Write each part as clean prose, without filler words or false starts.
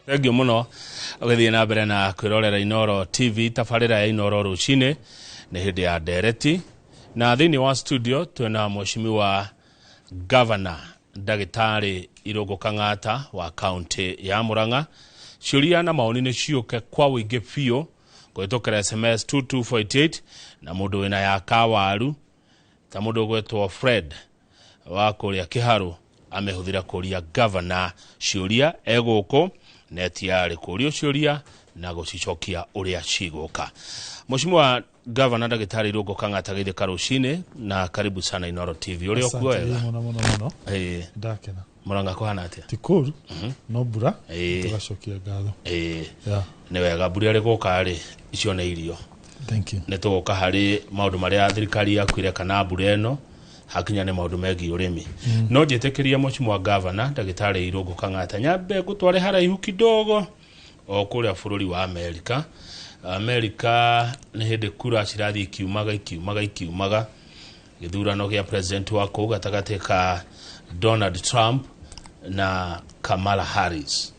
Thank you muno. Ogethie na mbere na kwirorera Inoro TV tafarira ya Inoro rucine ni hindi ya dereti na thini wa studio twena mheshimiwa governor Ndagitari Irungu Kang'ata wa county ya Murang'a. Ciuria na maoni ni ciuke kwa wingi biu gwitukira SMS 2248 na mundu wina ya kawaru ta mundu gwetwo Fred wa kuria Kiharu amehuthira kuria governor ciuria eguko neti yari kurio ciuria na gucicokia uria ciguka. Mheshimiwa Governor Ndagitari Irungu Kang'ata githika rucine na karibu sana Inoro TV. Uri okuwega? Muno. Ndakena. Murang'a kuhana atia? Tikuru. No bura. Tugacokia ngatho. Ni wega buri ari guka ri icio ne irio. Thank you. Ne tuguka hari maundu maria thirikari yakwire kana bura eno hakinya ne maundu megi urimi. No njitikiria Mheshimiwa Governor Ndagitari Irungu Kang'ata nyambe gutware haraihu kidogo o kuria bururi wa America ni hindi kura cirathi ikiumaga githurano gia president wa kuu gatagati ka Donald Trump na Kamala Harris.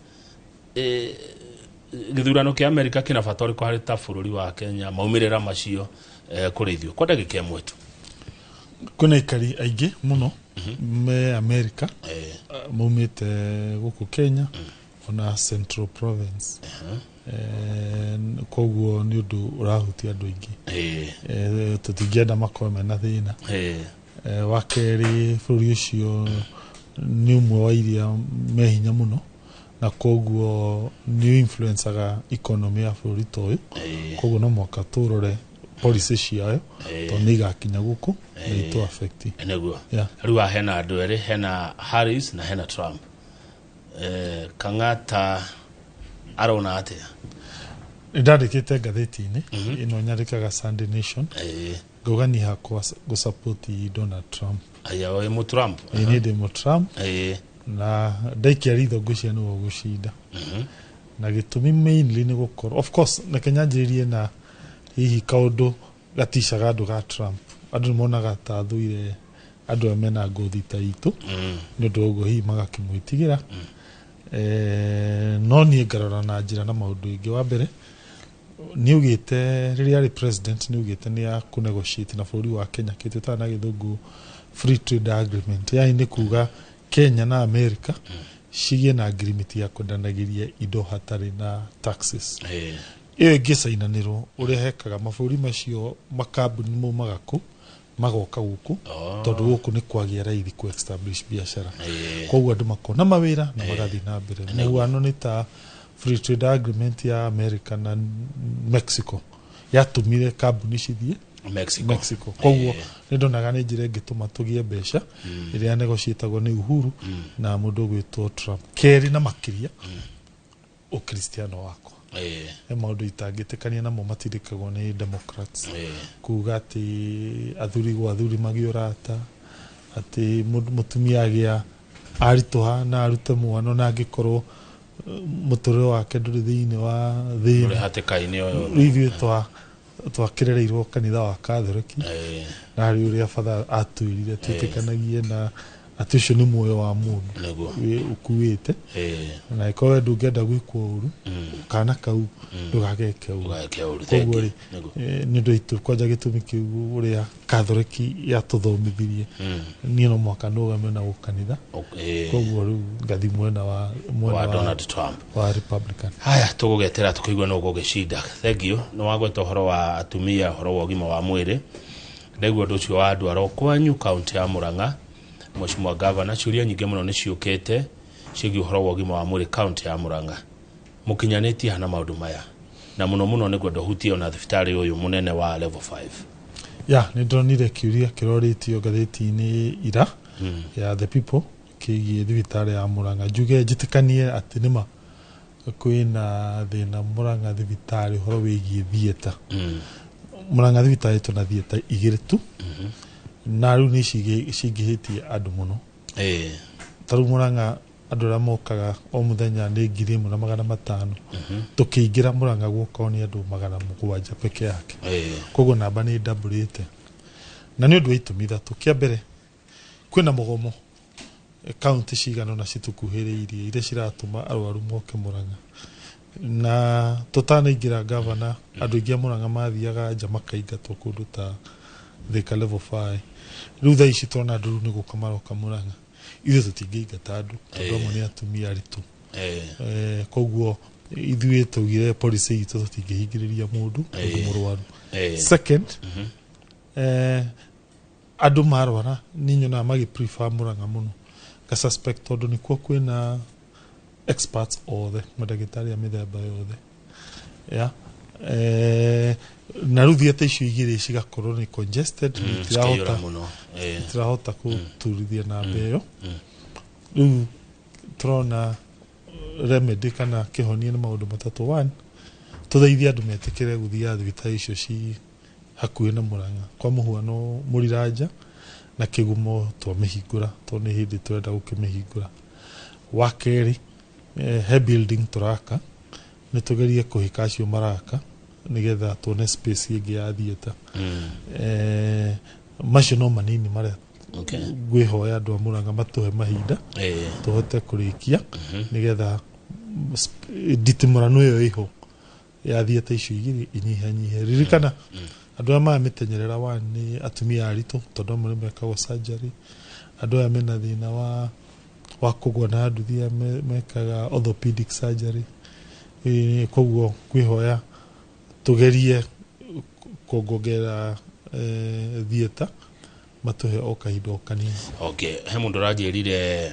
Githurano kia America kina bata uriku hari ta bururi wa Kenya maumirira macio kurithio kwa ndagika imwe tu. Kuna ikari aige muno me America maumite guku Kenya ona Central Province. Koguo ni undu urahutia andu aingi tutingienda makome na thina wakeri bururi ucio ni umwe wa iria mehinya muno na koguo ni influencaga economy ya bururi toyu koguo no mwaka turore policy ciayo to nigakinya guku ni to affect eneguo riu hena andu eri hena Harris na hena Trump. Kang'ata arona atia ndandikite gatheti-ini ino nyandikaga Sunday Nation gogani hakwa go support Donald Trump aya we mu Trump ni demo Trump na ndaikia ritho gucia no gucinda na gitumi mainly ni gukora of course na kenyanjirie na hihi kaundu gatishaga andu ga Trump andu monaga ta thuire andu amena ngothi ta itu ni undu uguo hihi magakimwitigira no ni ngarora na njira na maundu ingi wa mbere ni ugite riria ari president ni ugite ni ya kunegotiate na bururi wa Kenya kitu ta na githungu free trade agreement ya ni kuga Kenya na America cigie na agreement ya kundanagiria indo hatari na taxes iyo gisainaniro urehekaga maburi macio makambuni mu magaku magoka guku tondu guku ni kwagia raithi ku establish biashara koguo andu makona mawira na magathi na mbere muano ni ta free trade agreement ya America na Mexico yatumire kambuni cithie Mexico koguo ni ndonaga ni njira ngituma tugie mbeca iria negotiatagwo ni Uhuru na mundu gwitwo Trump keri na makiria o Cristiano wako maundu itangitikania namo matirikagwo ni Democrats kuga ati athuri magiorata ati mutumia agia aritoha na arute mwana na angikorwo muturiro wake nduri thiini wa thina uri hatikaini oyo ithuĩ twakirereirwo kanitha wa Catholic na ari uria father atwirire tutikanagie na ati ucio ni muoyo wa mundu ukuite na ikowe ndungenda gwikwo uru kana kau ndugageke uru koguo ni ndo itu kwaja gitumi kiu uria Catholic yatuthomithirie ni no mwaka nugame na ukanitha koguo ru ngathi mwena wa Donald Trump wa Republican. Haya tugugetera tukigwa no gugishinda. Thank you. No wagweta horo wa atumia horo wa ugima wa mwiri ndeguo nducio wa andu arokwanyu county ya Murang'a. Mheshimiwa Governor ciuria nyingi muno ni ciukite cigi uhoro wa ugima wa mwiri county ya Murang'a mukinyaniti hana maundu maya na muno ni gwenda hutie ona thibitari uyu munene wa level 5 ni ndonire kiuria kiroritio gatheti-ini ira ya the people kigi thibitari ya Murang'a juge jitikanie ati nima kwina thina Murang'a thibitari horo wigie thieta Murang'a thibitari tuna thieta igiri tu na riu ni cigihitie andu muno taru Murang'a andu ra mokaga o muthenya ni 1,500 tukiingira Murang'a guko ni andu 700 peke yake koguo namba ni double na ni undu itumi thatu kia mbere kwina mugomo county cigano na citukuhĩrĩirie iria ciratũma arwaru moke Murang'a na tũtanaingĩra gavana andũ aingĩ a Murang'a mathiaga nja makaingatwo kũndũ ta Thika level 5 rĩu thaa ici tũrona andũ nĩ gũka maroka Murang'a ithuĩ tũtingĩingata andũ tondũ amwe nĩ atumia aritũ koguo ithuĩ tũgire policy itũ tũtingĩhingĩrĩria mũndũ mũrwaru second andũ marwara nĩ nyonaga magi prefer Murang'a mũno ka suspect tondũ nĩ kuo kwĩna experts othe madagĩtarĩ a mĩthemba yothe na rĩu thieta icio igĩrĩ cigakorwo nĩ congested itirahota kũturithia na mbeyo rĩu tũrona remedy kana kĩhonia nĩ maũndũ matatũ. One, tũthaithie andũ metĩkĩre gũthiaga thibitarĩ icio ci hakuhĩ na Murang'a kwa mũhuano Mũriranja na Kĩgumo twamĩhingũra tondũ nĩ hĩndĩ tũrenda gũkĩmĩhingũra. Wa kerĩ, he building tũraka nĩ tũgerie kũhĩka acio maraka nĩgetha tuone space ĩngĩ ya thieta macio no manini marĩa ngwĩhoya andũ a Murang'a matũhe mahinda tũhote kũrĩkia nĩgetha nditimũrano ĩyo ĩho ya thieta icio igĩrĩ inyihanyihe. Ririkana andũ aya mamĩtenyerera nĩ atumia aritũ tondũ amwe nĩmekagwo surgery, andũ aya mena thĩna wa kũgwa na nduthi mekaga orthopedic surgery. Koguo kwĩhoya tugerie kuongerera thieta matuhe o kahinda o kanini. Okay, he mundu ranjirire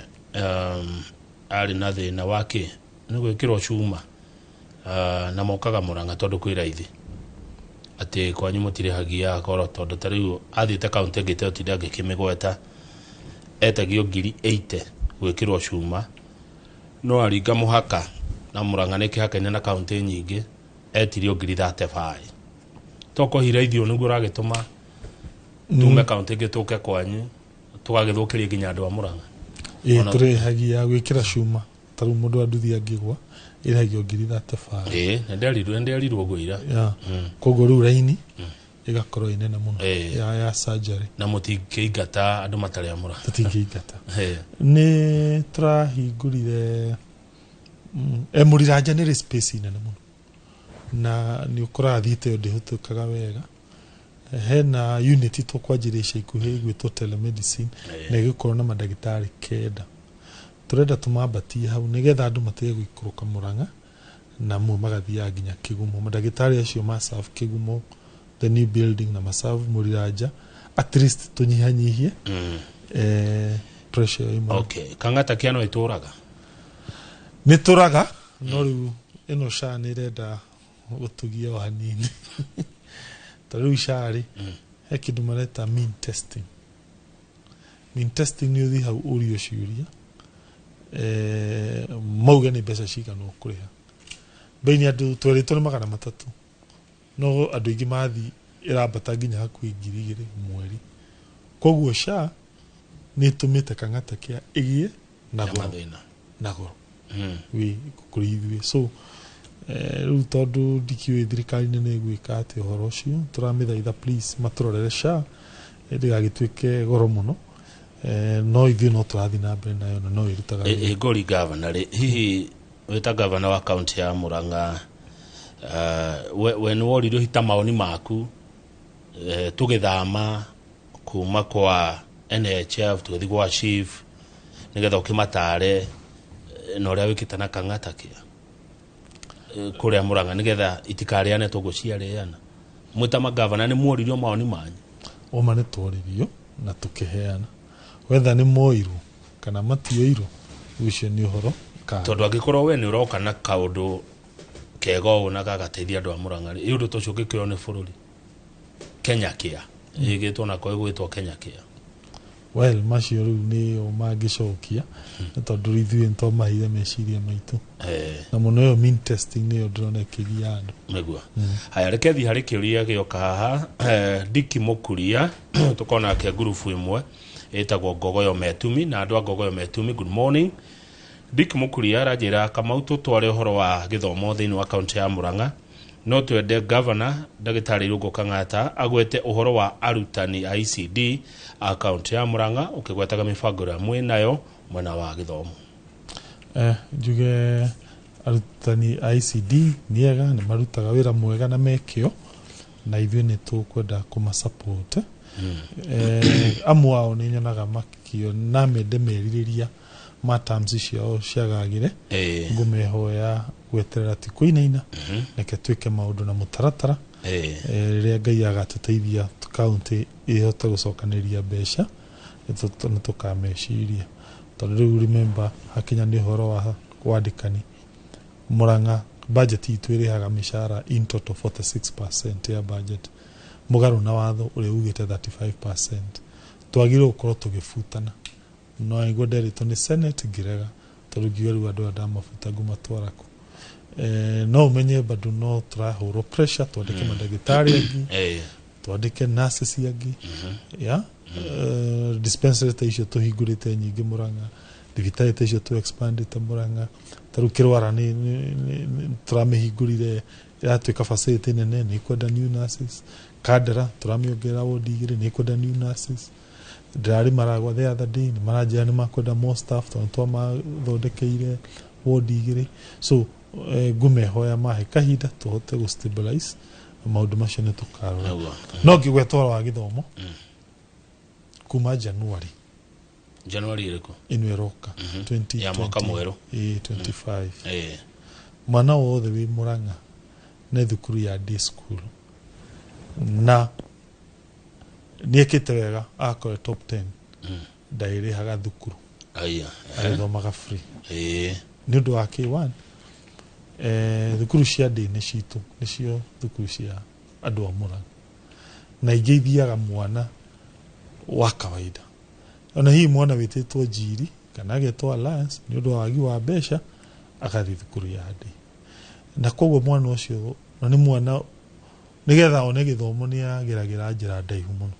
ari na thina wake ni gwikirwo cuma na mokaga Murang'a tondu kwi raithi ati kwanyu mutirihagia akoro tondu tariu athiite kaunti ngite utinda ngikimigweta etagio 80 gwikirwo cuma no aringa muhaka na Murang'a nĩ kĩhaka-inĩ na kaunti nyingĩ etirio 35 toko hiraithio nĩguo ragĩtũma tume kaunti ngĩtũke kwanyu tũgagĩthũkĩria nginya andũ a Murang'a tũrĩhagia gwĩkĩra cuma tarĩu mũndũ anduthi angĩgwa ĩrĩhagio 35 na nderirwo gwĩra koguo rĩu raini ĩgakorwo inene mũno ya surgery na mũtingĩingata andũ matarĩ a Murang'a tũtingĩingata nĩ tũrahingũrire Mũriranja nĩ space nene mũno na nĩ ũkoraga thieta ĩyo ndĩhũtũkaga wega. Hena unit tũkwanjĩrĩcia ikuhĩ gwĩtwo telemedicine na ĩgĩkorwo na mandagĩtarĩ 9 tũrenda tũmambatie hau nĩgetha andũ matige gũikũrũka Murang'a na amwe magathiaga nginya Kĩgumo. Mandagĩtarĩ acio maserve Kĩgumo the new building na maserve Mũriranja at least tũnyihanyihie pressure ĩmwe. Okay, Kang'ata kĩano itũraga nĩ tũraga no rĩu ĩno SHA nĩ ĩrenda gũtugia o hanini tarĩu SHA rĩ he kĩndũ mareta mean testing nĩ ũthi hau ũrio ciũria mauge nĩ mbeca cigana ũkũrĩha mbeini andũ twerĩtwo nĩ 300 no andũ aingĩ mathi ĩrambata nginya hakuhĩ 2,000 mweri. Koguo SHA nĩ ĩtũmĩte Kang'ata kĩa ĩgie na goro kũrĩ ithuĩ so rĩu tondũ ndikiũĩ thirikari nĩ ĩgwĩka atĩ ũhoro ũcio tũramĩthaitha please matũrorere SHA ndĩgagĩtuĩke goro mũno no ithuĩ no tũrathiĩ na mbere nayo na no ĩrutaga Ngori governor hihi wĩta governor wa kaunti ya Murang'a we nĩ woririo hita maoni maku tũgĩthama kuma kwa NHF tũgĩthiĩ gwa chief nĩgetha ũkĩmatare na ũrĩa wĩkĩte na Kang'ata kĩa kũrĩa Murang'a nĩgetha itikarĩane tũgũciarĩana mwĩta magavana nĩ mworirio maoni manyu? Oma nĩ tworirio na tũkĩheana whether nĩ moirwo kana matioirwo ũcio nĩ ũhoro tondũ angĩkorwo we nĩ ũroka na kaũndũ kega ũũ na gagateithia andũ a Murang'a rĩ ũndũ tũcio ũngĩkĩrwo nĩ bũrũri Kenya kĩa ĩgĩtwo na kwa ĩgwĩtwo Kenya kĩa well macio rĩu nĩ mangĩcokia tondũ ithuĩ nĩ twamahire meciria maitũ na mũno ĩyo mean testing nĩyo ndĩrona ĩkĩgia andũ nĩguo. Haya reke thiĩ harĩ kĩũria gĩoka haha Dick Mũkuria tũkona ke group ĩmwe ĩtagwo Ngogoyo Metumi na andũ a Ngogoyo Metumi good morning. Dick Mũkuria aranjĩra Kamau tũtware ũhoro wa gĩthomo thĩinĩ wa kaunti ya Murang'a no twende governor ndagĩtarĩ Irũngũ Kang'ata agwete ũhoro wa arutani ICD akaunti ya Murang'a ukigwetaga mibango ya mwinayo mwena wa githomo njuge arutani ICD niega nĩ marutaga wĩra mwega na mekĩo na ithuĩ nĩ tũkwenda kũmasupport amwe ao nĩ nyonaga makĩona merirĩria terms ciao ciagagire ngũmehoya gweterera tikũ-inaina reke twĩke maũndũ na mũtaratara rĩrĩa Ngai agatũteithia kaunti ĩhote gũcokanĩria mbeca nĩ tũkameciria tondũ rĩu remember hakinya nĩ ũhoro wa wandĩkani Murang'a budget itũ ĩrĩhaga mĩcara in total 46% ya budget mũgarũ na watho ũrĩa ugĩte 35%. Twagĩrĩirwo gũkorwo tũgĩbutana no iguo nderitwo nĩ Senate ngĩrega tondũ ngiuga rĩu andũ ndamabuta ngũmatwara kũ no ũmenye bado no tũrahũrwo pressure twandĩke mandagĩtarĩ angĩ twandĩke nurses angĩ ya dispensary ta icio tũhingũrĩte nyingĩ Murang'a thibitarĩ ta icio tũ expandite Murang'a tarĩu Kĩrwara nĩ tũramĩhingũrire yatuĩka facility nene nĩ kwenda new nurses Kandara tũramĩongerera ward 2 nĩ kwenda new nurses Ndĩrarĩ Maragwa the other day nĩ maranjĩra nĩ makwenda more staff tondũ twamathondekeire ward 2 so ngũmehoya mahe kahinda tũhote gũstabilize maũndũ macio nĩ tũkarora no ngĩgweta ũhoro wa gĩthomo kuma January ĩrĩkũ ĩno ĩroka 2020 ya mwaka mwerũ 25 mwana wothe wĩ Murang'a nĩ thukuru ya day school na nĩekĩte wega akore top 10 ndaĩrĩhaga thukuru agĩthomaga free nĩ ũndũ wa K1 thukuru cia day nĩ citũ nĩcio thukuru cia andũ a Murang'a na ingĩ ithiaga mwana wa kawaida ona hii mwana wĩtĩtwo Njiri kana agetwo Alliance nĩ ũndũ wa wagi wa mbeca agathiĩ thukuru ya day na koguo mwana ũcio nĩ mwana nĩgetha one gĩthomo nĩ ageragĩra njĩra ndaihu mũno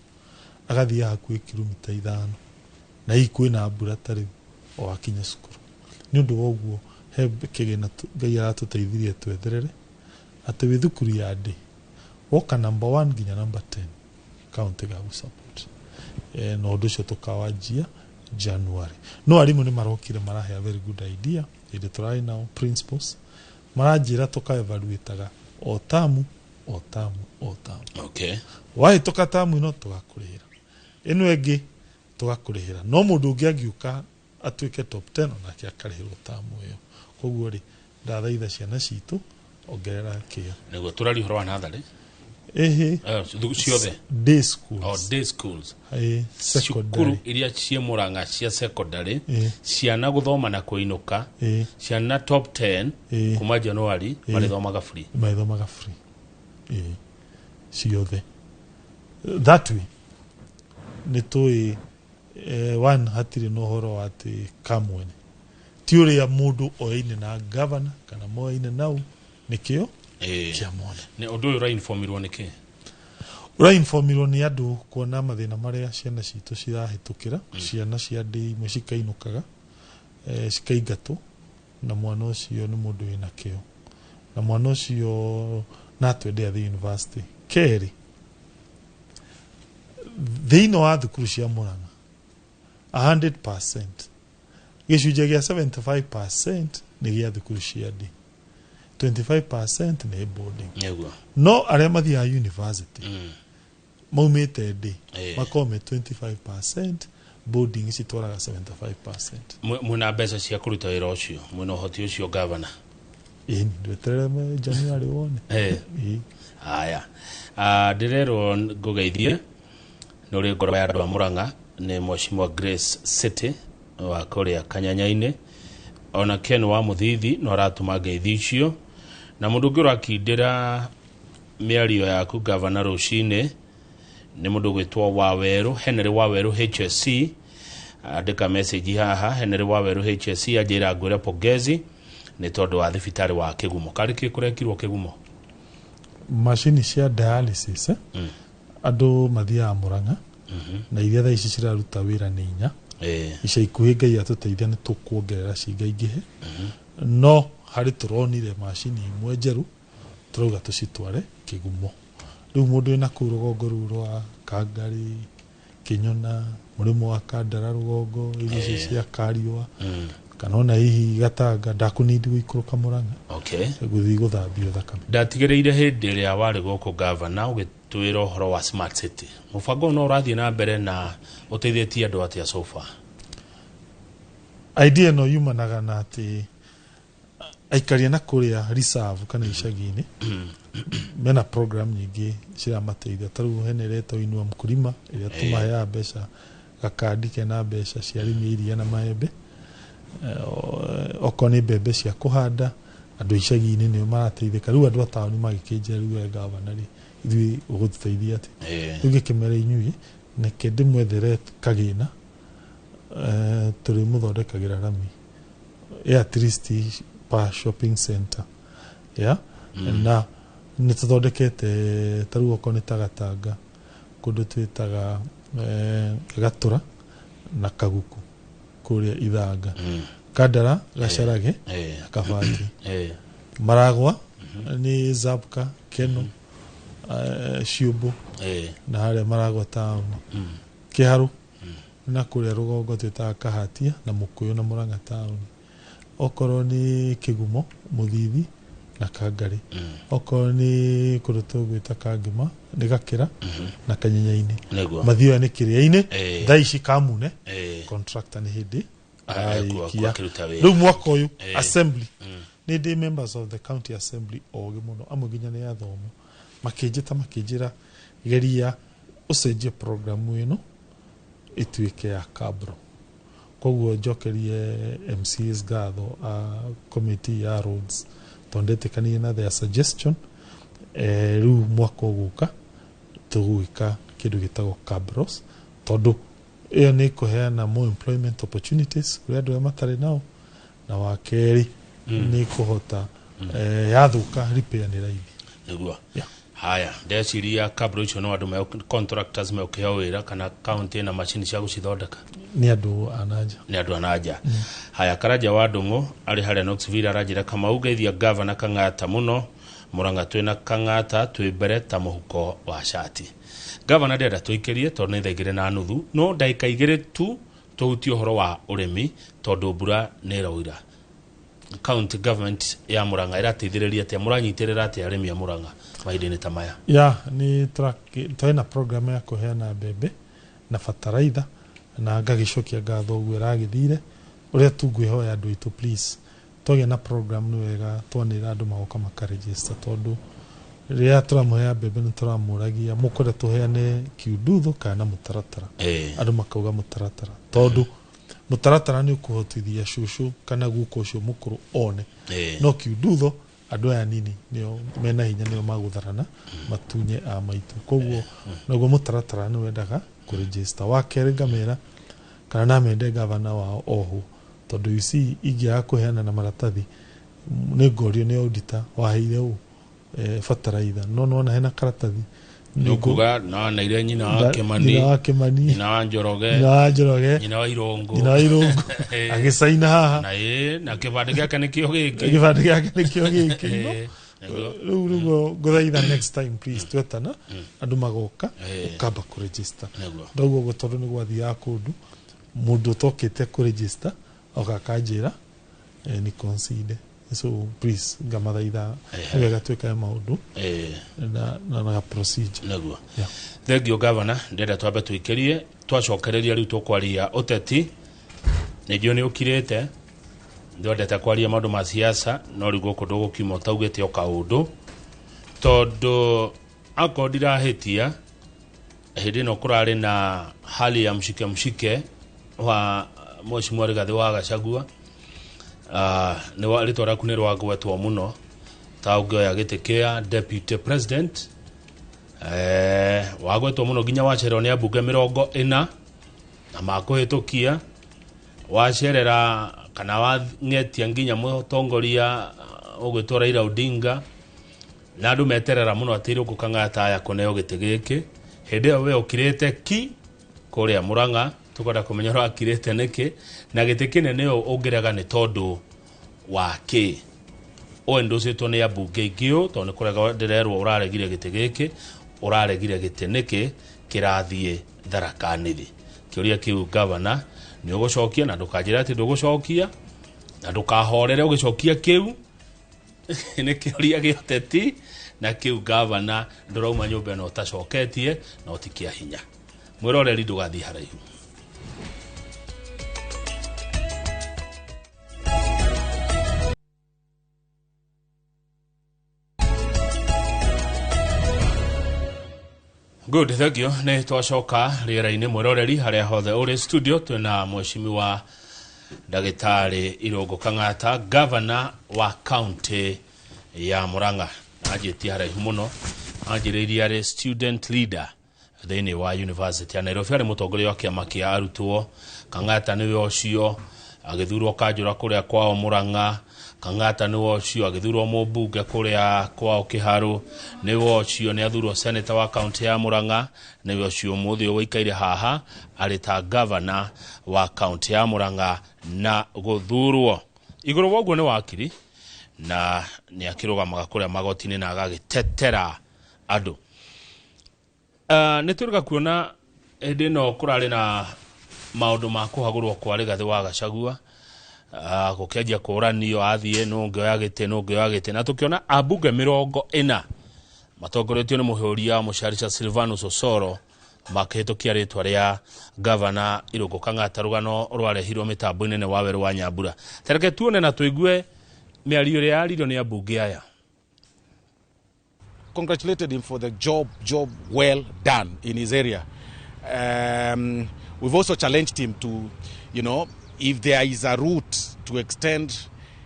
agathiĩ hakuhĩ kilomita 5 na hii kwĩna mbura tarĩ o akinya cukuru nĩ ũndũ wa ũguo he kĩgĩna Ngai aratũteithirie twetherere atĩ wĩ thukuru ya day woka number 1 nginya number 10 county gagũsupport na ũndũ ũcio tũkawanjia January no arimũ nĩ marokire marahe a very good idea ĩndĩ tũrarĩ nao principals maranjĩra tũkaevaluataga o tamu okay wahĩtũka tamu ĩno tũgakũrĩhĩra ĩno ĩngĩ tũgakũrĩhĩra no mũndũ ũngĩ angiũka atuĩke top 10 onake akarĩhĩrwo tamu ĩyo koguo rĩ ndathaitha ciana citũ ongerera kĩyo nĩguo tũrari ũhoro wa natharĩ ciothe day schools day schools secondary iria ciĩ Murang'a cia secondary ciana gũthoma na kũinũka ciana top 10 kuma January marĩthomaga free ciothe that way nĩ tũĩ one hatirĩ na ũhoro wa atĩ kamwene ti ũrĩa mũndũ oyaine na governor kana moyaine nau nĩkĩo kia mwana nĩ ũndũ ũyũ ũrainformirwo nĩkĩ ũrainformirwo nĩ andũ kuona mathĩna marĩa ciana citũ cirahĩtũkĩra ciana cia ndĩ imwe cikainũkaga cikaingatwo na mwana ũcio nĩ mũndũ wĩna kĩo na mwana ũcio natwende athiĩ university kerĩ thĩinĩ wa thukuru cia Murang'a 100% gĩcunjĩ gĩa 75% nĩ gĩa thukuru cia ndĩ 25% nĩ boarding no arĩa mathiaga university maumĩte ndĩ makome 25% boarding citwaraga 75%. Mwina mbeca cia kũruta wĩra ũcio mwina ũhoti ũcio governor ndweterere January wone haya ndirerwo ngũgeithie nĩ ũrĩ ngoro ya andũ a Murang'a nĩ Mheshimiwa Grace City wa kũrĩa Kanyanya-inĩ ona Ken wa Mũthithi no aratũma ngeithi icio na mũndũ ũngĩ ũrakindĩra mĩario yaku governor rũcinĩ nĩ mũndũ gwĩtwo Waweru Henry Waweru HSC andĩka message haha Henry Waweru HSC anjĩra ngwĩre pongezi nĩ tondũ wa thibitarĩ wa Kĩgumo karĩ kĩ kũrekirwo Kĩgumo machine cia dialysis andũ mathiaga Murang'a na iria thaa ici ciraruta wĩra nĩ 4 ica ikuhĩ Ngai atũteithia nĩ tũkuongerera cingaingĩhe no harĩ tũronire machine imwe njerũ turauga tũcitware Kĩgumo rĩu mũndũ wĩna kũu rũgongo rũu rwa Kangarĩ Kinyona murimo wa Kandara Rugongo irio cia Kariwa kana ona hihi Gatanga ndakunidi guikuruka Murang'a guthi guthambio thakame ndatigereire hindi ria wari goko governor ugitwira horo wa smart city mubango no urathie na mbere na uteithietie andu atia so far idea no yumanaga na ati aikaria na kuria reserve kana icagi-ini mena program nyingi cira mateithia taru henereto inua mkulima iria tumaya mbeca gakandi kena mbeca cia arimi iria na maembe okoni mbembe cia kuhanda andu icagi-ini ni marateithika riu andu ataoni magikinje riu governor ithui uguteithia ati riu gikimere inyui neke ndimwethere kagina turi muthondekagira rami at least pa shopping center na nituthondekete taru okoni tagatanga kundu twitaga Gatura na Kaguku kuria Ithanga Kandara Gacarage Kabati Maragwa ni Zabka Keno Ciumbu na haria Maragwa town Kiharu na kuria Rugongo twitaga Kahatia na Mukuyu na Murang'a town okoro ni Kigumo Muthithi na Kangari okoro ni kuruto gwita Kangima ni Gakira na Kanyenyaini mathio ni Kiria-ini thaici Kamune contractor ni hindi riu mwaka uyu assembly ni ndi members of the county assembly ogi muno amwe nginya ni athomo makinjira geria ucenjie programu ino ituike ya Kabro koguo njokerie MCs gatho committee ya roads tondetekanie na their suggestion riu mwaka uguka tuguika kindu gitagwo Kabros tondu iyo ni kuheana more employment opportunities kuri andu matari nao na wakeri ni kuhota yathuka repair ni raithi niguo haya ndeciria Kabro icio no andu me contractors me ukihawira kana county na machine cia gucithondeka ni andu anaja haya Karaja wa Ndung'u ari haria Knoxville arajira kama ugeithia governor Kang'ata muno Murang'a twina Kang'ata twibere ta muhuko wa shati governor ndenda tuikirie tondu ni thaigire na nuthu no ndaika igire tu tuhutie horo wa urimi tondu mbura ni roira county government ya Murang'a irateithiriria atia muranyitirira atia arimi ya Murang'a maidini ta maya ni twina program ya kuheana mbembe na fertilizer na ngagicokia ngatho guo ragithire uria tungwihoya andu itu please toge na program ni wega twanira andu magoka makaregister tondu ria turamuhea mbembe ni turamuragia mukore tuheane kiundutho kana mutaratara andu makauga mutaratara tondu mutaratara ni ukuhotithia shushu kana guko ucio mukuru one no kiundutho andu aya nini nio mena hinya nio magutharana matunye a maitu koguo naguo mutaratara ni wendaga kuregister wakere ngamera kana na mende governor wao ohu tondu isi igia kuheana na maratathi ni ngorio ni auditor waheire u fertilizer no hena karatathi nukuga na ile nyina wa Kimani na wa Njoroge nyina wa Irongo agisaina haha na kibande gyake nikio giki rugo guthaitha next time please twetana andu magoka ukamba kuregister ndogo gotondo ni gwathia kundu mundu tokete kuregister okakanjira ni consider so please ngamathaitha wega tweka maundu na procedure naguo thank you governor ndenda twambe tuikirie twacokereria riu tukwaria uteti nigio ni ukirete ndondeta kwaria maundu ma siasa no rigo kundu gukimo taugete okaundu tondu akondira hitia hindi no kurari na hali ya mshike wa Mheshimiwa Rigathi wa Gachagua ni wali tora kunirwa gwetwo muno taugioya gitikia deputy president wagwetwo muno ginya wacererwo ni abunge 40 na makuhitukia wacerera kana wangetia nginya mutongoria ugwetwo Raila Odinga na andu meterera muno atiro Kang'ata ya kuneo giti giki hindi yo we ukirete ki kuria Murang'a tukoda kumenya ro akirete niki na giti kinene yo ungiraga ni tondu wake oendo citwo ni abunge ingio tondu kurega ndirerwo uraregire giti giki uraregire giti niki kĩrathiĩ Tharaka-Nithi. Kĩũria kĩu governor nĩ ũgũcokia na ndũkanjĩra atĩ ndũgũcokia na ndũkahorere ũgĩcokia kĩu nĩ kĩũria gĩa ũteti na kĩu governor ndũrauma nyũmba ĩno ũtacoketie no ti kĩa hinya. Mwĩroreri ndũgathiĩ haraihu. Good, thank you. Nĩ twacoka rĩera-inĩ mwĩroreri harĩa hothe ũrĩ studio twĩna mheshimiwa Ndagĩtarĩ Irũngũ Kang'ata, governor wa county ya Murang'a. Anjĩtie haraihu mũno, anjĩrĩirie arĩ student leader thĩinĩ wa University ya Nairobi, arĩ mũtongoria wa kĩama kĩa arutwo. Kang'ata nĩwe ũcio agĩthurwo Kanjũra kũrĩa kwao Murang'a. Kang'ata nĩwe ũcio agĩthurwo mũmbunge kũrĩa kwao Kĩharũ. Nĩwe ũcio nĩ athurwo senator wa county ya Murang'a. Nĩwe ũcio mũthĩ ũgĩikaire haha arĩ ta governor wa county ya Murang'a na gũthurwo. Igũrũ wa ũguo nĩ wakiri na nĩ akĩrũgamaga kũrĩa magoti-inĩ na agagĩtetera andũ. Nĩ tũrĩga kuona hĩndĩ ĩno kũrarĩ na maũndũ ma kũhagũrwo kwa Rigathĩ wa Gachagua. Gũkĩanjia kũranio athiĩ nũ ngĩoya gĩtĩ na tũkĩona ambunge 40 matongoretio nĩ mũhũria Mũcharika Silvanus Osoro makĩhĩtũkia rĩtwa rĩa governor Irũngũ Kang'ata, rũgano rwarehirwo mĩtambo-inĩ nĩ Waweru wa Nyambura. Tereke tuone na tũigue mĩario ĩrĩa yaririo nĩ ambunge aya. Congratulated him for the job well done in his area. We've also challenged him to, if there is a route to extend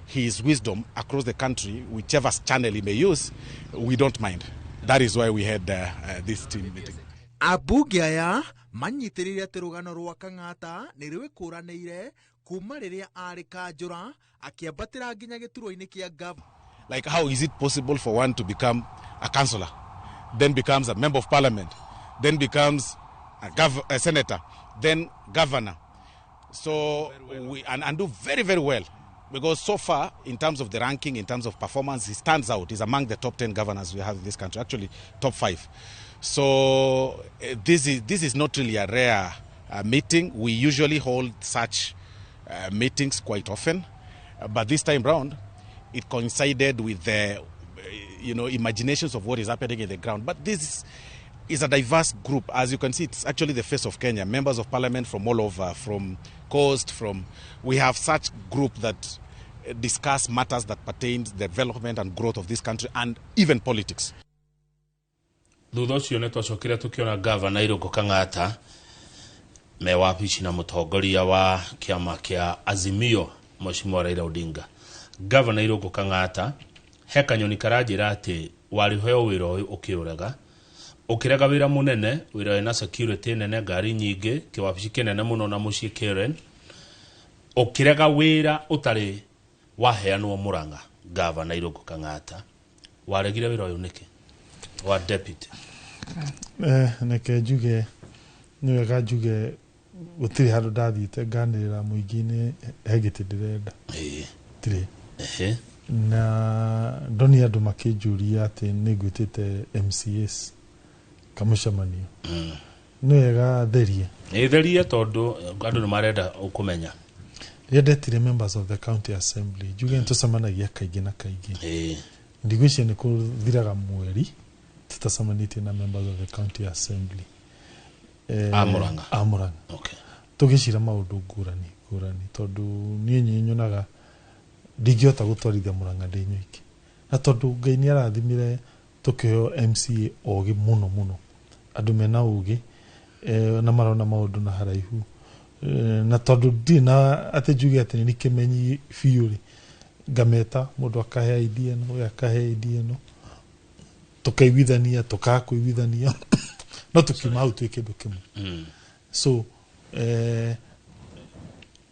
his wisdom across the country, whichever channel he may use, we don't mind. That is why we had this team meeting. Ambunge aya manyitirire ati rugano rwa Kang'ata ni rwikuranĩire kuma rĩrĩa arĩ Kanjũra akiambatĩra nginya gĩturwa-inĩ kĩa gov. Like, how is it possible for one to become a councillor, then becomes a member of parliament, then becomes a senator, then governor? So we and do very, very well, because so far in terms of the ranking, in terms of performance, he stands out. He's among the top 10 governors we have in this country, actually top 5. So this is not really a rare meeting. We usually hold such meetings quite often, but this time round it coincided with the imaginations of what is happening in the ground. But this is a diverse group. As you can see, it's actually the face of Kenya. Members of parliament from all over, from coast, we have such group that discuss matters that pertain to the development and growth of this country and even politics. Thutha ũcio nĩ twacokire tũkĩona governor Irũngũ Kang'ata me wabici na mũtongoria wa kĩama kĩa Azimio Mheshimiwa Raila Odinga. Governor Irũngũ Kang'ata he kanyoni karanjĩra atĩ warĩheo wĩra ũyũ ũkĩũrega, ũkĩrega wĩra mũnene, wĩra wĩna security nene, ngari nyingĩ, kĩwabici kĩnene mũno na mũciĩ Karen, ũkĩrega wĩra ũtarĩ waheanwo Murang'a. Governor Irũngũ Kang'ata waregire wĩra ũyũ nĩkĩ wa deputy? Nĩke njuge nĩ wega njuge gũtirĩ handũ ndathiĩte nganĩrĩra mũingĩ-inĩ he gĩtĩ ndĩrenda. Tirĩ. Na ndoni andũ makĩnjũria atĩ nĩ ngwĩtĩte MCAs kamũcemanio. Nĩ wega therie. Therie tondũ andũ nĩ marenda ũkũmenya. Ndetire members of the county assembly. Njuge nĩtũcemanagia kaingĩ na kaingĩ. Ndigwĩciria nĩ kũthiraga mweri tũtacemanĩtie na members of the county assembly. Murang'a. Okay. Tũgĩcira maũndũ ngũrani tondũ niĩ nyonaga ndingĩhota gũtwarithia Murang'a ndĩ nyoiki. Na tondũ Ngai nĩ arathimire tũkĩheo MCA ogĩ mũno. Andũ mena ũgĩ na marona maũndũ na haraihu. Na tondũ ndĩ na atĩ njuge atĩ nĩ kĩmenyi biũ rĩ, ngameta mũndũ akahe idea ĩno, ũyũ akahe idea ĩno, tũkaiguithania, tũkakuiguithania no tũkiuma hau twĩ kĩndũ kĩmwe. So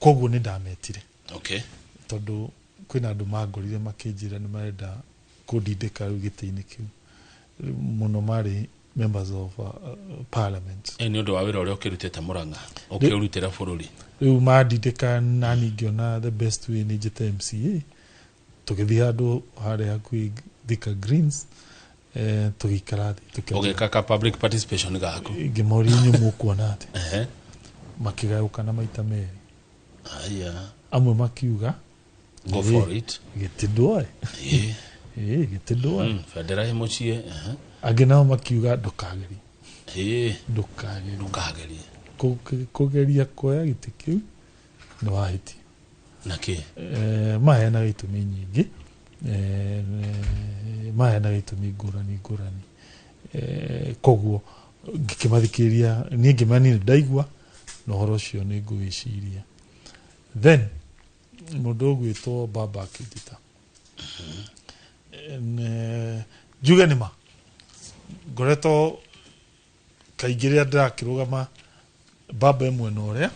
koguo nĩ ndametire. Okay. Tondũ kwĩna andũ mangorire makĩnjĩra nĩ marenda kũndindĩka rĩu gĩtĩ-inĩ kĩu mũno marĩ members of parliament. Nĩ ũndũ wa wĩra ũrĩa ũkĩrutĩte Murang'a ũkĩrutĩra bũrũri. Rĩu mandindĩka na ningĩona the best way nĩ njĩte MCA tũgĩthiĩ handũ harĩa hakuhĩ Thika Greens tugikara thi Ugeka ka public participation gaku. ngimoria nyu mukuona ati Ehe. makigayukana maita meri Aya. amwe makiuga Go for it. gitindwae gitindwae Federa emochie. angĩ nao makiuga ndũkagerie Ndũkagerie. kũgeria kuoya gĩtĩ kĩu nĩ wahĩtia Naki. maheanaga itũmi nyingĩ maheanaga itũmi ngũrani koguo ngĩkĩmathikĩrĩria niĩ ngĩmani ndaigua na ũhoro ũcio nĩ ngũwĩciria then mũndũ ũgwĩtwo Baba akĩndita njuge nĩma ngoretwo kaingĩ rĩrĩa ndĩrakĩrũgama Baba mwena ũrĩa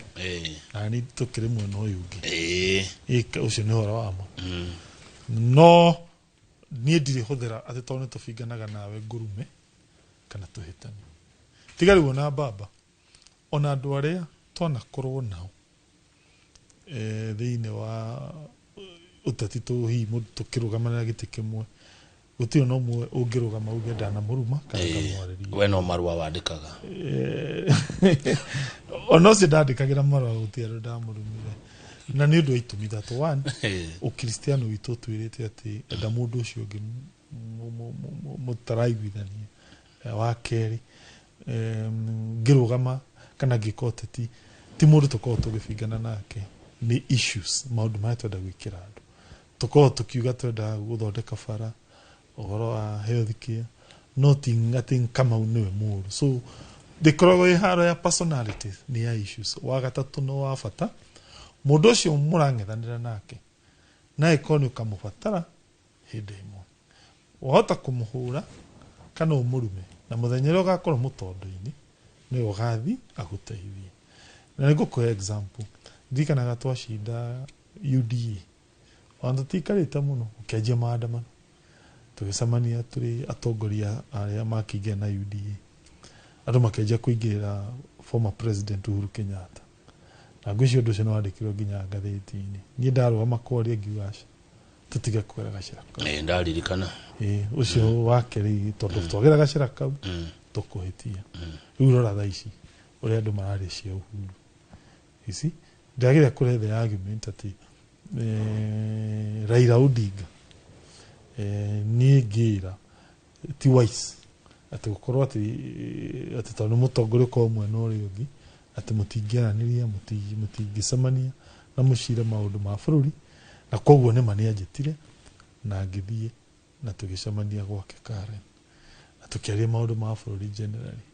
na nĩ tũkĩrĩ mwena ũyũ ũngĩ ũcio nĩ ũhoro wamo no niĩ ndirĩ hũthĩra atĩ tondũ nĩ tũbinganaga nawe ngũrume kana tũhĩtani tiga rĩu ona Baba ona andũ arĩa twanakorwo nao thĩinĩ wa ũteti hihi mũndũ tũkĩrũgamanĩra gĩtĩ kĩmwe gũtirĩ na ũmwe ũngĩrũgama uge ndanamũruma kana ngamwarĩria we no marũa wandĩkaga ona ũcio ndandĩkagĩra marũa gũtirĩ andũ ndamũrumire na nĩ ũndũ wa itũmi thatũ one ũkristiano witũ twĩrĩte atĩ enda mũndũ ũcio ũngĩ mũtaraiguithania wa kerĩ ngĩrũgama kana ngĩka ũteti ti mũndũ tũkorwo tũgĩbingana nake nĩ issues maũndũ marĩa twenda gwĩkĩra andũ tũkorwo tũkiuga twenda gũthondeka bara ũhoro wa health care no ti atĩ Kamau nĩwe mũũru so ndĩkoragwo ĩharo ya personality nĩ ya issues wa gatatũ no wa bata mũndũ ũcio mũrang'ethanĩra nake na ĩkorwo nĩ ũkamũbatara hĩndĩ ĩmwe wahota kũmũhũra kana ũmũrume na mũthenya ũrĩa ũgakorwo mũtondo-inĩ nĩwe ũgathiĩ agũteithie na nĩngũkũhe example ndirikanaga twacinda UDA ona tũtikarĩte mũno ũkĩanjia maandamano tũgĩcemania tũrĩ atongoria arĩa makĩingĩra na UDA andũ makĩanjia kũingĩrĩra former president Uhuru Kenyatta na ngwĩciria ũndũ ũcio nĩ wandĩkirwo nginya ngathĩti-inĩ niĩ ndarũgama kwaria ngiuga aca tũtige kuoya gacĩra kau ndaririkana ũcio wa kerĩ tondũ twagĩra gacĩra kau tũkũhĩtia rĩu rora thaa ici ũrĩa andũ mararĩa cia Uhuru ici ndagĩrĩra kũrethe ya argument atĩ Raila Odinga niĩ ngĩra ti wise atĩ gũkorwo atĩ tondũ mũtongoria ũkorwo mwena ũrĩa ũngĩ atĩ mũtingĩaranĩria mũtingĩcemania na mũcire maũndũ ma bũrũri na koguo nĩma nĩanjĩtire na ngĩthiĩ na tũgĩcemania gwake Karen na tũkĩaria maũndũ ma bũrũri generally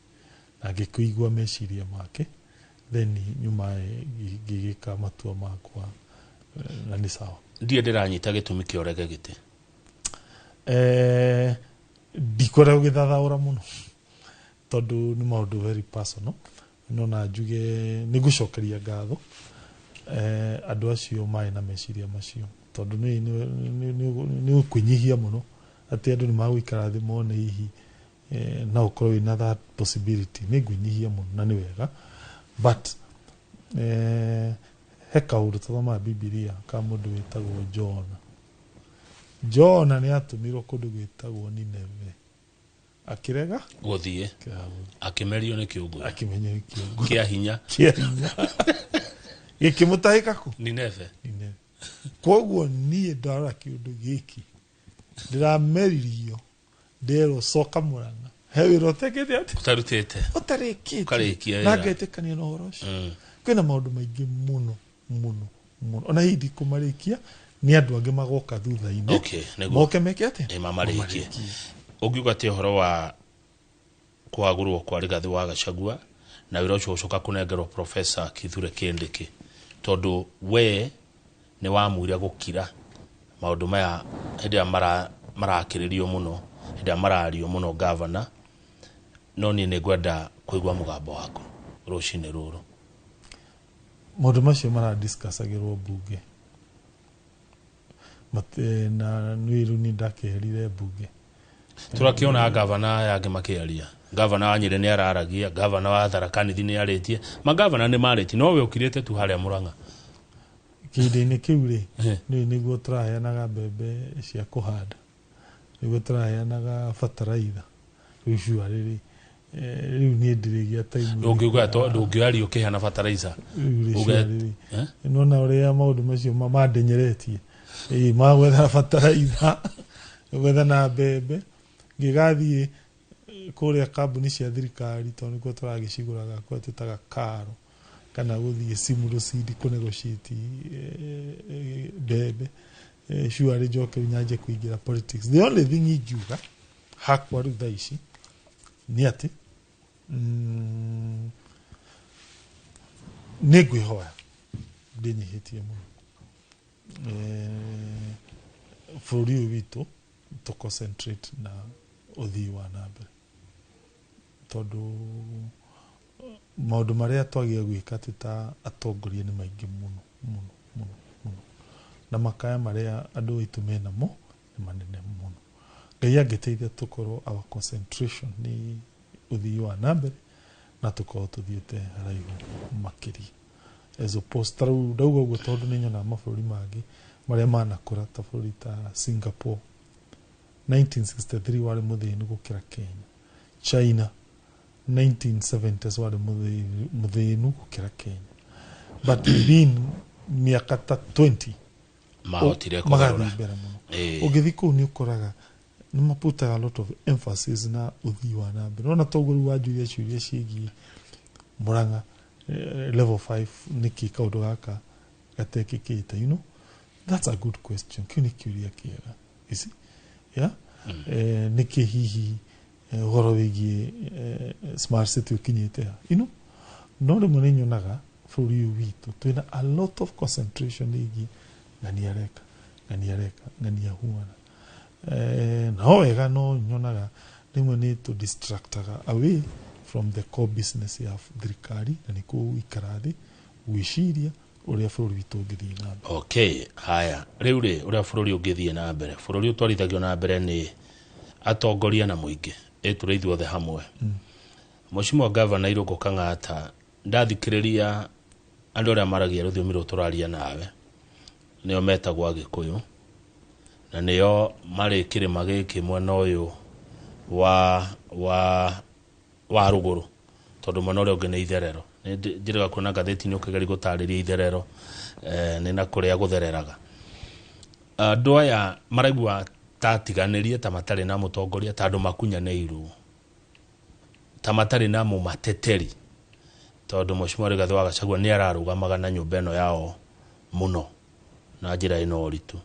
na ngĩkũigua meciria make then nyuma ngĩgĩka matua makwa na nĩ sawa ndiĩ ndĩranyita gĩtũmi kĩa ũrege gĩtĩ ndikoragwo gĩthathaũra mũno tondũ nĩ maũndũ very personal no na njuge nĩ ngũcokeria ngatho andũ acio marĩ na meciria macio tondũ nĩ ũkwĩnyihia mũno atĩ andũ nĩ magũikara thĩ mone hihi na ũkorwo wĩna that possibility nĩ ngwĩnyihia mũno na nĩ wega but he kaũndũ tũthomaga Bibilia ka mũndũ wĩtagwo Jona nĩ atũmirwo kũndũ gwĩtagwo Nineve akĩrega gũthiĩ akĩmerio nĩ kĩũngũ akĩmenyo kĩũngũ kĩa hinya gĩkĩmũtahĩka kũ Nineve koguo niĩ ndarora kĩũndũ gĩkĩ ndĩrameririo nderwo coka Mũrang'a he wĩra ũtekĩte atĩ ũtarutĩte ũtarĩkĩte na ngetĩkania na ũhoro ũcio kwĩna maũndũ maingĩ mũno ona hihi ndikũmarĩkia nĩ andũ angĩ magoka thutha-inĩ moke meke atĩ mamarĩkie ũngiuga atĩ ũhoro wa kwagũrwo kwa Rigathĩ wa Gachagua na wĩra ũcio ũcoka kũnengerwo Professor Kithure Kindiki tondũ we nĩ wamwĩra gũkira maũndũ maya hĩndĩ ĩrĩa marakĩrĩrio mũno hĩndĩ ĩrĩa marario mũno governor no niĩ nĩ ngwenda kũigua mũgambo waku rũcinĩ rũrũ maũndũ macio maradiscussagĩrwo mbunge na nĩ rĩu nĩ ndakĩherire mbunge tũrakĩona governor yake makĩaria governor wa Nyĩrĩ nĩ araragia governor wa Tharaka Nithi nĩ arĩtie magavana nĩ marĩtie no we ũkirĩte tu harĩa Mũrang'a kĩndĩ-inĩ kĩu rĩ nĩguo tũraheanaga mbembe cia kũhanda niguo turaheanaga bataraitha riu cua riri riu nie ndirigia time ndungiuga to ndungiari ukihana fertilizer nona uria maundu macio mandenyeretie magwetha bataraitha gwetha na mbembe ngigathie kuria kambuni cia thirikari to nikuo turagiciguraga kwa tutaga karo kana guthie Simuro Seed kunegotiate mbembe sure njoke nyaje kuingira politics. The only thing ingiuga hakwa riu thaa ici ni ati nigwihoya ndinyihitie muno bũrũri ũyũ witũ to concentrate na ũthii wa na mbere tondũ maũndũ marĩa twagia gwĩka ta atongoria nĩ maingĩ mũno mũno mũno mũno na makaya marĩa andũ aitũ menamo nĩ manene mũno. Ngai angĩteithia tũkorwo our concentration nĩ ũthii wa na mbere na tũkorwo tũthiĩte haraihu makĩria as opposed to ndauga ũguo tondũ nĩ nyonaga mabũrũri mangĩ marĩa manakũra ta bũrũri ta Singapore 1963 warĩ mũthĩni gũkĩra Kenya. China 1970s warĩ mũthĩnu gũkĩra Kenya, but within miaka ta 20 mahotire kũgarũra mbere mũno. Ũgĩthiĩ kũu nĩ ũkoraga nĩ maputaga a lot of emphasis na ũthii wa na mbere. Ona toguo wanjuria ciũria ciĩgiĩ Murang'a level 5 nĩkĩ kaũndũ gaka gatekĩkĩte, you know, that's a good question. Kĩu nĩ kĩũria kĩega, you see, yeah. Nĩkĩ hihi ũhoro wĩgiĩ smart city ũkinyĩte, you know, no rĩmwe nĩ nyonaga bũrũri ũyũ witũ twĩna a lot of concentration ĩgiĩ ng'ania huana no wega no nyonaga rĩmwe nĩ tũ distractaga away from the core business ya thirikari na nĩkuo ikarathi gwĩciria ũrĩa bũrũri witũ ũngĩthiĩ na mbere. Okay, haya rĩu rĩ ũrĩa bũrũri ũngĩthiĩ na mbere, bũrũri ũtwarithagio na mbere nĩ atongoria na mũingĩ tũrĩ ithuothe hamwe. Mheshimiwa Governor Irũngũ Kang'ata, ndathikĩrĩria andũ arĩa maragia rũthiomi rũrũ tũraria nawe nĩo metagwo Agĩkũyũ na nĩo marĩ kĩrĩma gĩkĩ mwena ũyũ wa rũgũrũ tondũ mwena ũrĩa ũngĩ nĩ itherero. Njĩrĩga kuona ngathĩti-inĩ ũkĩgeria gũtarĩria itherero nĩ na kũrĩa gũthereraga. Andũ aya maraigua tatiganĩrie ta matarĩ na mũtongoria ta andũ makunyanĩirwo ta matarĩ na mũmateteri tondũ Mheshimiwa Rigathĩ wa Gachagua nĩ ararũgamaga na nyũmba ĩno yao mũno na njĩra ĩno ũritũ.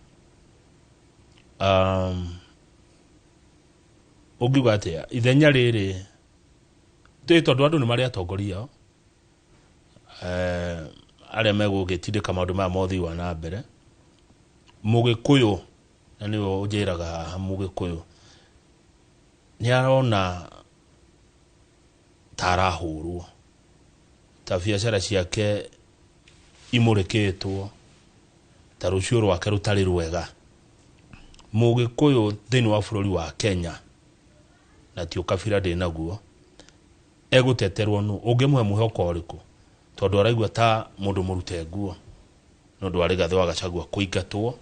Ũngiuga atĩa ithenya rĩrĩ tondũ andũ nĩ marĩ atongoria arĩa megũgĩtindĩka maũndũ maya ma ũthii wa na mbere. Mũgĩkũyũ na nĩwe ũnjĩraga haha Mũgĩkũyũ nĩ arona ta arahũrwo ta biacara ciake imũrĩkĩtwo ta rũciũ rwake rũtarĩ rwega. Mũgĩkũyũ thĩinĩ wa bũrũri wa Kenya na ti ũkabira ndĩ naguo egũteterwo nũ, ũngĩmũhe mwĩhoko ũrĩkũ tondũ araigua ta mũndũ mũrute nguo nĩ ũndũ wa Rigathĩ wa Gachagua kũingatwo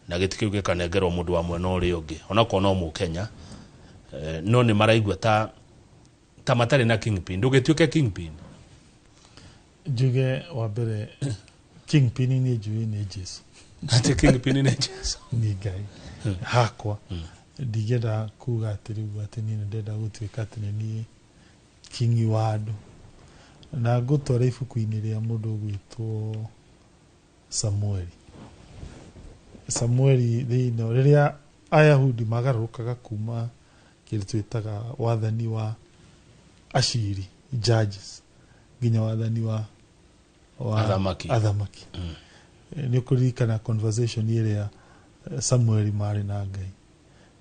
na gĩtĩ kĩu gĩkanengerwo mũndũ wa mwena ũrĩa ũngĩ onakorwo no Mũkenya no nĩ maraigua ta matarĩ na kingpin. Ndũgĩtuĩke kingpin. Njuge wa mbere kingpin nĩ njui nĩ Jesu. Ati kingpin nĩ Jesu nĩ Ngai hakwa. Ndigenda kuga atĩ rĩu atĩ niĩ nĩ ndenda gũtuĩka atĩ nĩ niĩ kingi wa andũ na ngũtwara ibuku-inĩ rĩa mũndũ ũgwĩtwo Samueli thĩinĩ rĩrĩa Ayahudi magarũrũkaga kuma kĩrĩa twĩtaga wathani wa aciri judges nginya wathani wa athamaki. Nĩ ũkũririkana conversation ĩrĩa Samueli marĩ na Ngai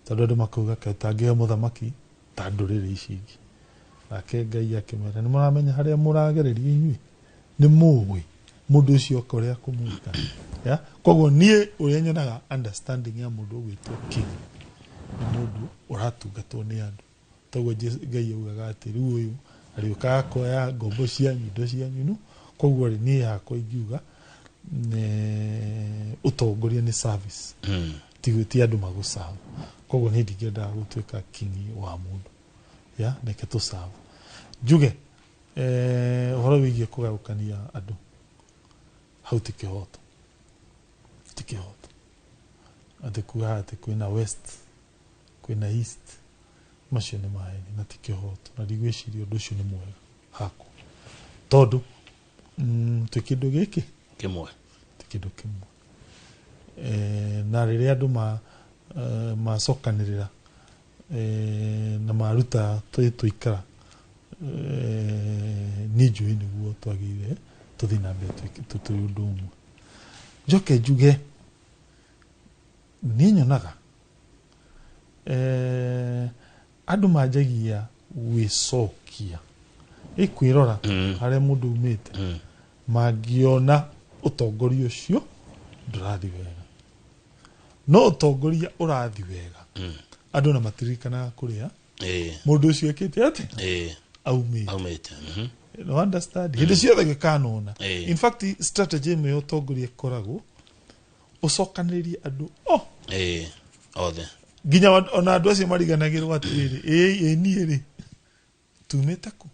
tondũ andũ makauga tangĩhe mũthamaki ta ndũrĩrĩ ici ingĩ. Nake Ngai akĩmera nĩ mũramenya harĩa mũragereria inyuĩ nĩ mũĩ mũndũ ũcio ũrĩa kũmwĩka. Koguo niĩ ũrĩa nyonaga understanding ya mũndũ ũgwĩtwo king nĩ mũndũ ũratungatwo nĩ andũ. Toguo Ngai augaga atĩ rĩu ũyũ arĩũkaga kuoya ngombo cianyu indo cianyu. Koguo niĩ hakwa ingiuga ũtongoria nĩ service ti andu magucavu koguo ni ndingĩendaga gũtuĩka kingi wa mũndũ ya neke tũcavu njuge ũhoro wĩgiĩ kũgayũkania andũ hau ti kĩhoto atĩ kuga atĩ kwĩna west kwĩna east macio nĩ maheni na ti kĩhoto na ndigwĩciria ũndũ ũcio nĩ mwega hakwa tondũ twĩ kĩndũ gĩkĩ kĩmwe ti kĩndũ kĩmwe na rĩrĩa andũ macokanĩrĩra na maruta tũikara niĩ njũĩ nĩguo twagĩrĩire tũthiĩ na mbere tũrĩ ũndũ ũmwe njoke njuge niĩ nyonaga andũ manjagia gwĩcokia kwĩrora harĩa mũndũ umĩte mangĩona ũtongoria ũcio ndũrathiĩ wega no ũtongoria ũrathiĩ wega andũ na matiririkanaga kũrĩa mũndũ ũcio ekĩte atĩ aumĩte no understand hĩndĩ ciothe gĩkanona in fact strategy ĩmwe ya ũtongoria ĩkoragwo ũcokanĩrĩrie andũ othe nginya ona andũ acio mariganagĩrwo atĩrĩrĩ niĩ rĩ tumĩte kũ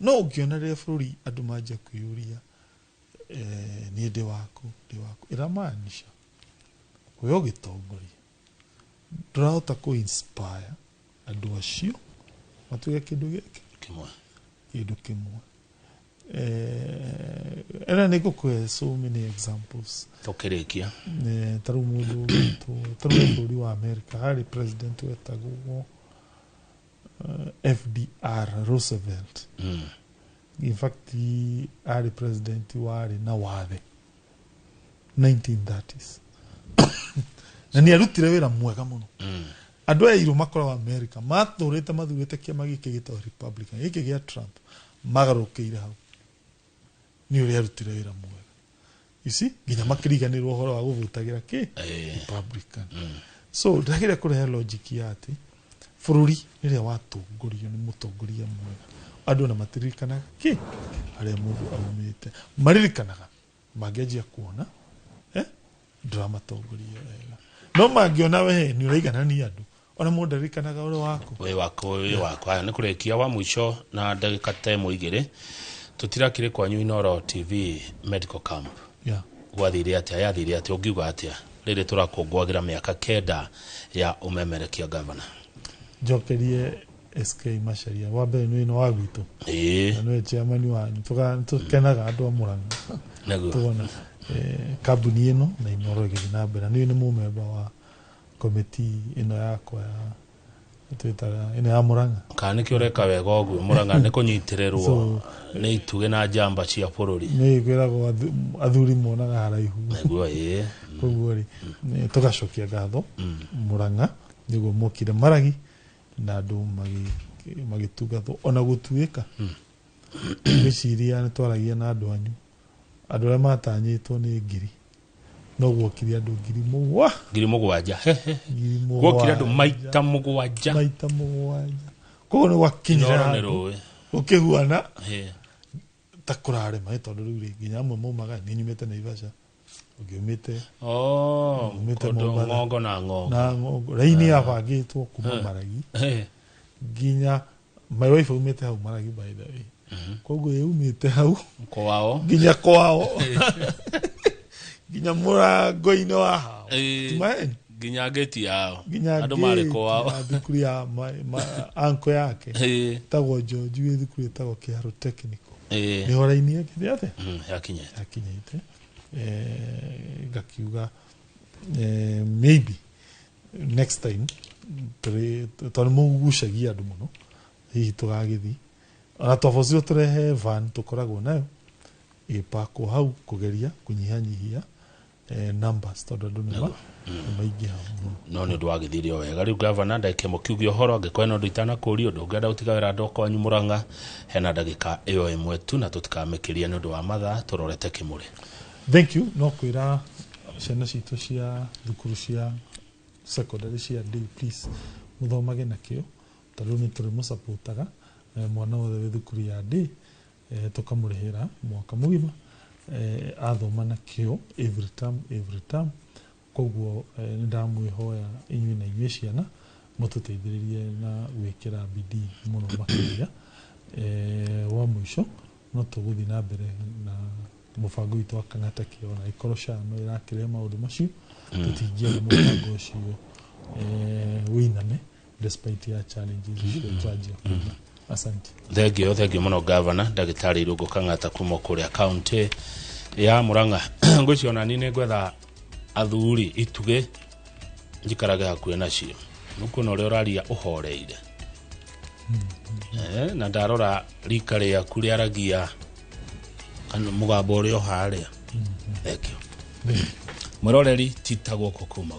no ũngĩona rĩrĩa bũrũri andũ manjia kwĩyũria niĩ ndĩ waku ĩramaanisha we ũgĩtongoria ndũrahota kũ-inspire andũ acio matuĩke kĩndũ gĩkĩ kĩndũ kĩmwe ena nĩ ngũkũhe so many examples tũkĩrĩkia tarĩu mũndũ tarĩu bũrũri wa America harĩ president wetagwo FDR Roosevelt in fact harĩ president warĩ na wathe 1930s na nĩ arutire wĩra mwega mũno andũ airũ makoragwo America mathurĩte kĩama gĩkĩ gĩtagwo Republican gĩkĩ gĩa Trump magarũkĩire hau nĩ ũrĩa arutire wĩra mwega isi nginya makĩriganĩrwo ũhoro wa gũvotagĩra Republican so ndagĩrĩire kũrehe logic ya atĩ bũrũri rĩrĩa watongorio nĩ mũtongoria mwega andũ na matiririkanaga harĩa mũndũ aumĩte maririkanaga mangĩanjia kuona ndũramatongoria wega no mangĩona we nĩ ũraiganania andũ ona mũndũ aririkanaga ũrĩ wako aya nĩ kũrĩkia wa mũico na ndagĩka ta ĩmwe igĩrĩ tũtirakĩrĩ kwanyu Inooro TV medical camp gwathire atĩa yathire atĩa ũngiuga atĩa rĩrĩ tũrakũngũagĩra mĩaka 9 ya ũmemerekia gavana njokerie SK Macharia wa mbere nĩ ĩno wa gwitũ na nĩ chairman wanyu tũkenaga andũ a Mũrang'a tuona kambuni ĩno na Inooro ĩgĩthiĩ na mbere nĩ mũmemba wa komiti ĩno yakwa ya twĩtaga ĩno ya Mũrang'a kana nĩkĩo ũreka wega ũguo Mũrang'a nĩ kũnyitĩrĩrwo nĩ itugĩ na njamba cia bũrũri nĩ kwĩragwo athuri monaga haraihu nĩguo koguo rĩ tũgacokia ngatho Mũrang'a nĩguo mokire maragi na andũ magĩtungathwo ona gũtuĩka ngĩciria nĩ twaragia na andũ anyu andũ arĩa matanyĩtwo nĩ ngiri no guokire andũ 7,000 guokire andũ maita 7 koguo nĩ gwakinyira ũkĩhuana ta kũrarema tondũ rĩu rĩ nginya amwe maumaga nĩ nyumĩte Naivasha ũngĩumĩte ngongo na ngongo raini yabangĩtwo kuma maragi nginya my wife umĩte hau maragi by the way koguo umĩte hau nginya kwao nginya mũrango-inĩ wa hao timaeni nginya geti yao andũ marĩ kwao thukuru ya anko yake tagwo George wĩ thukuru ĩtagwo Kĩharo Technical nĩ hora-inĩ yakinyĩte ngakiuga maybe next time tondũ mũgucagia andũ mũno hihi tũgagĩthiĩ ona twabocio tũrehe van tũkoragwo nayo ĩpakwo hau kũgeria kũnyihanyihia numbers tondũ andũ nĩ maingĩha no nĩ ũndũ wagĩthire wega rĩu gavana ndagĩka mũkiuge ũhoro angĩkorwo na ũndũ itanakũria ũndũ ũngĩenda gũtigawĩra andũ kwanyu Mũrang'a hena ndagĩka ĩyo ĩmwe tu na tũtikamĩkĩria nĩ ũndũ wa mathaa tũrorete kĩmũrĩ. Thank you no kwĩra ciana citũ cia thukuru cia secondary cia day please mũthomage na kĩo tondũ nĩ tũrĩ mũsupportaga mwana wothe wĩ thukuru ya day tũkamũrĩhĩra mwaka mũgima athoma na kĩo every term koguo nĩ ndamwĩhoya inyuĩ na inyuĩ ciana mũtũteithĩrĩrie na gwĩkĩra bidii mũno makĩria wa mũico no tũgũthiĩ na mbere na mũbango witũ wa Kang'ata Kĩo na ikorwo SHA no ĩrakĩrehe maũndũ macio tũtingĩenda mũbango ũcio wĩiname despite ya challenges icio twanjia kuona. Asante. Thank you muno Governor Ndagĩtarĩ Irũngũ Kang'ata kuma kũrĩa county ya Murang'a. Ngwĩciona ni ngwetha athuri ituge njikarage hakuhĩ nacio nukuona ũrĩa ũraria ũhoreire na ndarora rika rĩaku rĩaragia mũgambo ũrĩa ũharĩa. Thank you. Mũroreri titagwo kuma